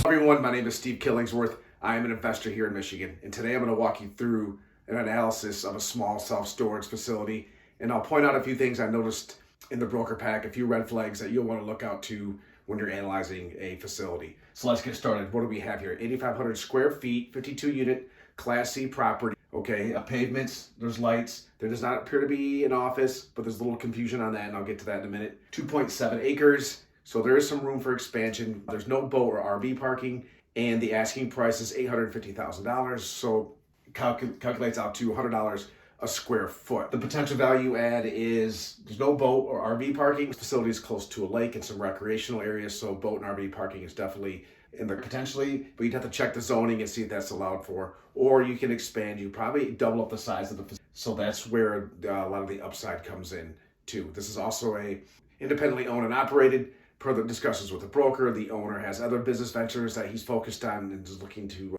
Everyone, my name is Steve Killingsworth. I am an investor here in Michigan, and today I'm going to walk you through an analysis of a small self-storage facility, and I'll point out a few things I noticed in the broker pack, a few red flags that you'll want to look out to when you're analyzing a facility. So let's get started. What do we have here? 8,500 square feet, 52 unit, Class C property. Okay, pavements, there's lights. There does not appear to be an office, but there's a little confusion on that, and I'll get to that in a minute. 2.7 acres. So there is some room for expansion. There's no boat or RV parking, and the asking price is $850,000. So calculates out to $100 a square foot. The potential value add is there's no boat or RV parking. The facility is close to a lake and some recreational areas, so boat and RV parking is definitely in there potentially, but you'd have to check the zoning and see if that's allowed for. Or you can expand, you probably double up the size of the facility. So that's where a lot of the upside comes in too. This is also a independently owned and operated. Per the discussions with the broker, the owner has other business ventures that he's focused on and is looking to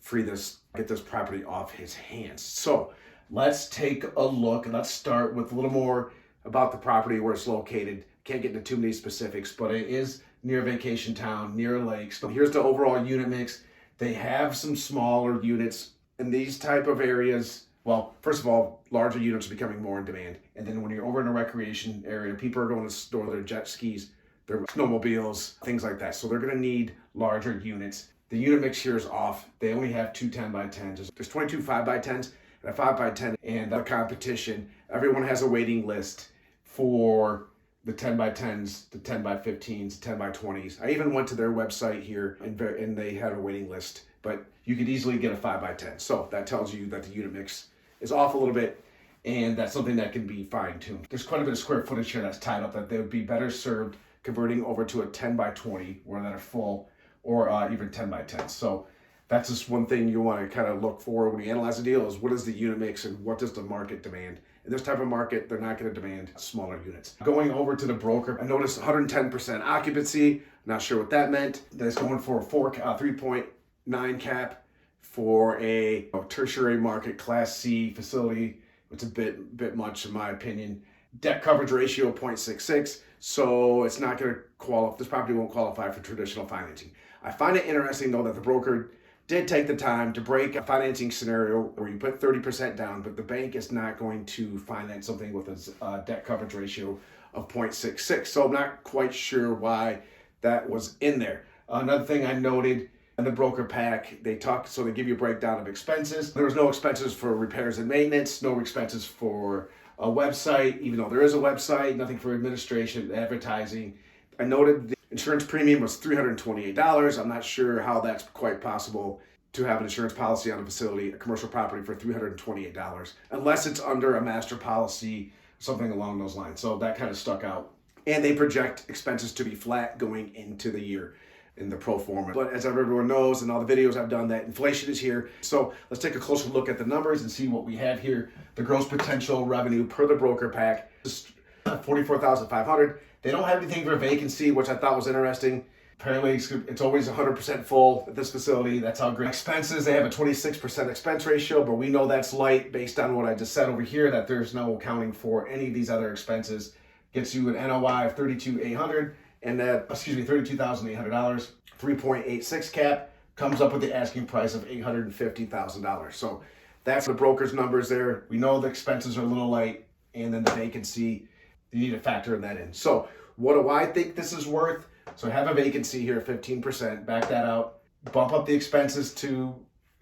get this property off his hands. So let's take a look, and let's start with a little more about the property, where it's located. Can't get into too many specifics, but it is near a vacation town, near lakes. So here's the overall unit mix. They have some smaller units in these type of areas. Well, first of all, larger units are becoming more in demand. And then when you're over in a recreation area, people are going to store their jet skis, their snowmobiles, things like that. So they're going to need larger units. The unit mix here is off. They only have two 10 by 10s. There's 22 5 by 10s and a 5 by 10. And the competition, everyone has a waiting list for the 10 by 10s, the 10 by 15s, 10 by 20s. I even went to their website here and they had a waiting list, but you could easily get a 5 by 10. So that tells you that the unit mix is off a little bit, and that's something that can be fine-tuned. There's quite a bit of square footage here that's tied up that they would be better served converting over to a 10 by 20 where that are full, or even 10 by 10. So that's just one thing you want to kind of look for when you analyze a deal, is what is the unit mix and what does the market demand. In this type of market, they're not going to demand smaller units. Going over to the broker, I noticed 110% occupancy. Not sure what that meant. That's going for a 3.9 cap for a tertiary market Class C facility. It's a bit much in my opinion. Debt coverage ratio 0.66, so it's not going to qualify. This property won't qualify for traditional financing. I find it interesting though that the broker did take the time to break a financing scenario where you put 30% down, but the bank is not going to finance something with a debt coverage ratio of 0.66. So I'm not quite sure why that was in there. Another thing I noted in the broker pack, they give you a breakdown of expenses. There was no expenses for repairs and maintenance, no expenses for a website, even though there is a website, nothing for administration, advertising. I noted the insurance premium was $328. I'm not sure how that's quite possible to have an insurance policy on a facility, a commercial property, for $328, unless it's under a master policy, something along those lines. So that kind of stuck out. And they project expenses to be flat going into the year in the pro forma. But as everyone knows, in all the videos I've done, that inflation is here. So let's take a closer look at the numbers and see what we have here. The gross potential revenue per the broker pack is $44,500. They don't have anything for vacancy, which I thought was interesting. Apparently, it's always 100% full at this facility. That's how great. Expenses, they have a 26% expense ratio, but we know that's light based on what I just said over here, that there's no accounting for any of these other expenses. Gets you an NOI of $32,800, and $32,800. 3.86 cap comes up with the asking price of $850,000. So that's the broker's numbers there. We know the expenses are a little light, and then the vacancy, you need to factor that in. So what do I think this is worth? So I have a vacancy here of 15%, back that out, bump up the expenses to,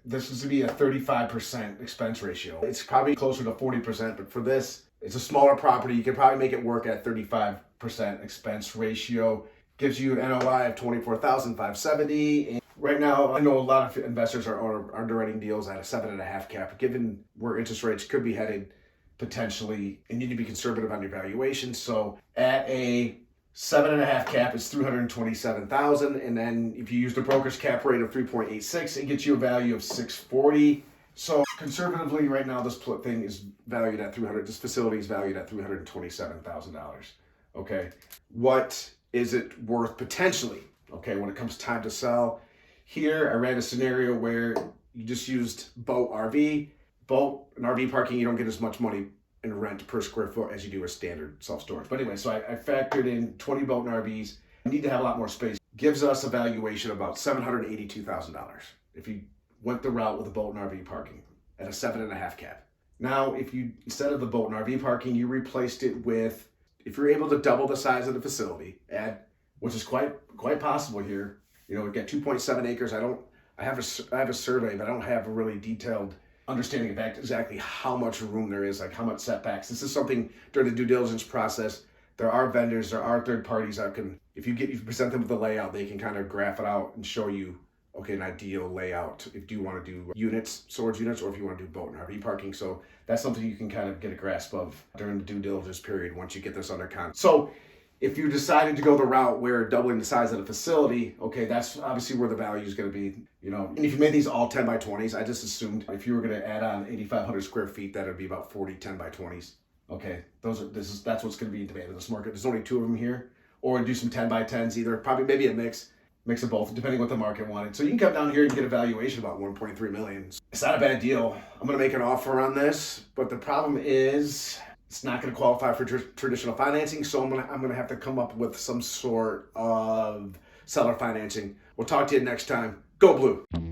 this is to be a 35% expense ratio. It's probably closer to 40%, but for this, it's a smaller property. You can probably make it work at 35% expense ratio. Gives you an NOI of $24,570. And right now, I know a lot of investors are underwriting deals at a 7.5 cap. Given where interest rates could be headed, potentially, you need to be conservative on your valuation. So at a 7.5 cap, it's $327,000, and then if you use the broker's cap rate of 3.86, it gets you a value of $640. So conservatively, right now, this thing is valued at This facility is valued at $327,000. Okay, what is it worth potentially? Okay, when it comes time to sell, here I ran a scenario where you just used boat RV. Boat and RV parking, you don't get as much money in rent per square foot as you do a standard self-storage. But anyway, so I factored in 20 boat and RVs. You need to have a lot more space. gives us a valuation of about $782,000 if you went the route with a boat and RV parking at a 7.5 cap. Now, if you, instead of the boat and RV parking, you replaced it with, if you're able to double the size of the facility, which is quite possible here. You know, we've got 2.7 acres. I have a survey, but I don't have a really detailed understanding of exactly how much room there is, like how much setbacks. This is something during the due diligence process. There are vendors, there are third parties that can, if you present them with the layout, they can kind of graph it out and show you, okay, an ideal layout if you want to do units, storage units, or if you want to do boat and RV parking. So that's something you can kind of get a grasp of during the due diligence period once you get this under contract. So if you decided to go the route where doubling the size of the facility, okay, that's obviously where the value is going to be, you know. And if you made these all 10 by 20s, I just assumed if you were going to add on 8,500 square feet, that would be about 40 10 by 20s. Okay, that's what's going to be in demand in this market. There's only 2 of them here, or do some 10 by 10s either, probably maybe a mix of both, depending what the market wanted. So you can come down here and get a valuation about 1.3 million. It's not a bad deal. I'm going to make an offer on this, but the problem is it's not going to qualify for traditional financing, so I'm going to have to come up with some sort of seller financing. We'll talk to you next time. Go Blue.